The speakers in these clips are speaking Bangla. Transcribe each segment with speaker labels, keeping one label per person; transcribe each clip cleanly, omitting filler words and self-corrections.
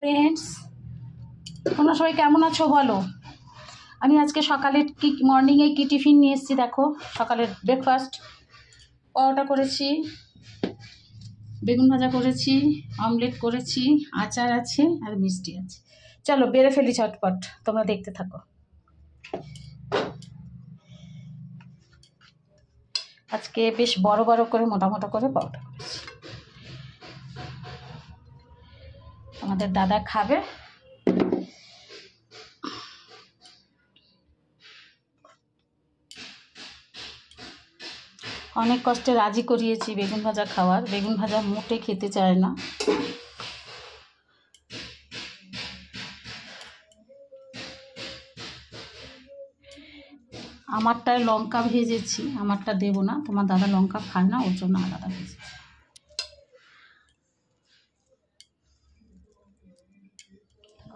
Speaker 1: ফ্রেন্ডস, তোমরা সবাই কেমন আছো বলো। আমি আজকে সকালের মর্নিংয়ে কি টিফিন নিয়ে এসেছি দেখো। সকালের ব্রেকফাস্ট পরোটা করেছি, বেগুন ভাজা করেছি, অমলেট করেছি, আচার আছে আর মিষ্টি আছে। চলো বেড়ে ফেলি চটপট, তোমরা দেখতে থাকো। আজকে বেশ বড় বড় করে মোটা মোটা করে পরোটা করেছি। আমাদের দাদা খাবে। অনেক কষ্টে রাজি করিয়েছি বেগুন ভাজা খাওয়ার। বেগুন ভাজা মোটে খেতে চায় না। আমারটায় লঙ্কা ভেজেছি, আমারটা দেবো না, তোমার দাদা লঙ্কা খায় না, ওর জন্য আলাদা ভেজেছি।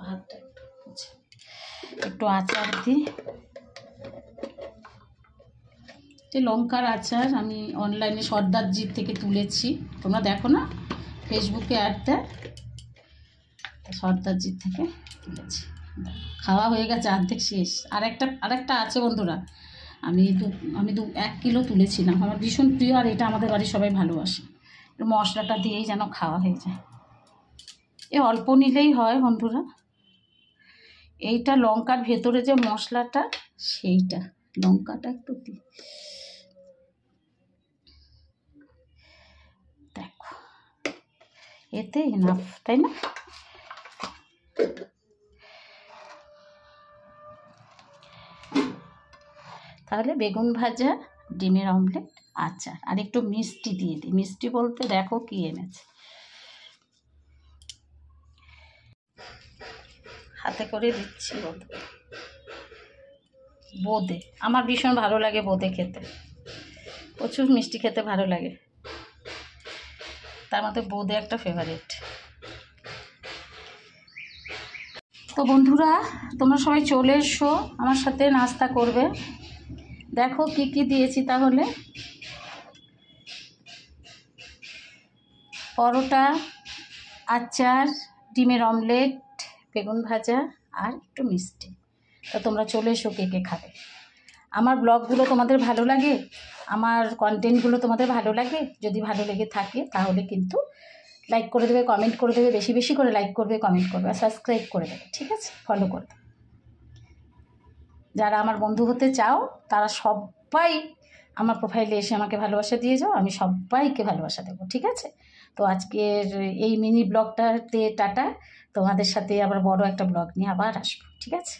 Speaker 1: হাতটা একটু আচার দিই। লঙ্কার আচার আমি অনলাইনে সর্দারজির থেকে তুলেছি, তোমরা দেখো না ফেসবুকে অ্যাড দেয়, সর্দারজির থেকে তুলেছি। খাওয়া হয়ে গেছে, অর্ধেক শেষ। আরেকটা আছে বন্ধুরা, আমি 1 কিলো তুলেছিলাম। আমার ভীষণ প্রিয়, আর এটা আমাদের বাড়ির সবাই ভালোবাসে। মশলাটা দিয়েই যেন খাওয়া হয়ে যায়। অল্প নিলেই হয় বন্ধুরা। এইটা লঙ্কার ভেতরে যে মশলাটা, সেইটা লঙ্কাটা একটু দিই। দেখো এতে এনাফ, তাই না? তাহলে বেগুন ভাজা, ডিমের অমলেট, আচার আর একটু মিষ্টি দিয়ে দিই। মিষ্টি বলতে দেখো কি এনেছে, হাতে করে দিচ্ছি। বোঁদে, আমার ভীষণ ভালো লাগে বোঁদে খেতে, প্রচুর মিষ্টি খেতে ভালো লাগে, তার মধ্যে বোঁদে একটা ফেভারিট। তো বন্ধুরা, তোমরা সবাই চলে এসো আমার সাথে নাস্তা করবে। দেখো কি কি দিয়েছি তাহলে। পরোটা, আচার, ডিমের অমলেট, বেগুন ভাজা আর একটু মিষ্টি। তো তোমরা চলে এসো, কে কে খাবে। আমার ব্লগগুলো তোমাদের ভালো লাগে, আমার কন্টেন্টগুলো তোমাদের ভালো লাগে? যদি ভালো লেগে থাকে তাহলে কিন্তু লাইক করে দেবে, কমেন্ট করে দেবে, বেশি বেশি করে লাইক করবে, কমেন্ট করবে আর সাবস্ক্রাইব করে দেবে, ঠিক আছে? ফলো করে দেবে। যারা আমার বন্ধু হতে চাও তারা সবাই আমার প্রোফাইলে এসে আমাকে ভালোবাসা দিয়ে যাও, আমি সবাইকে ভালোবাসা দেবো, ঠিক আছে? তো আজকের এই মিনি ব্লগটাতে টাটা। তোমাদের সাথে আবার বড় একটা ব্লগ নিয়ে আবার আসবো, ঠিক আছে?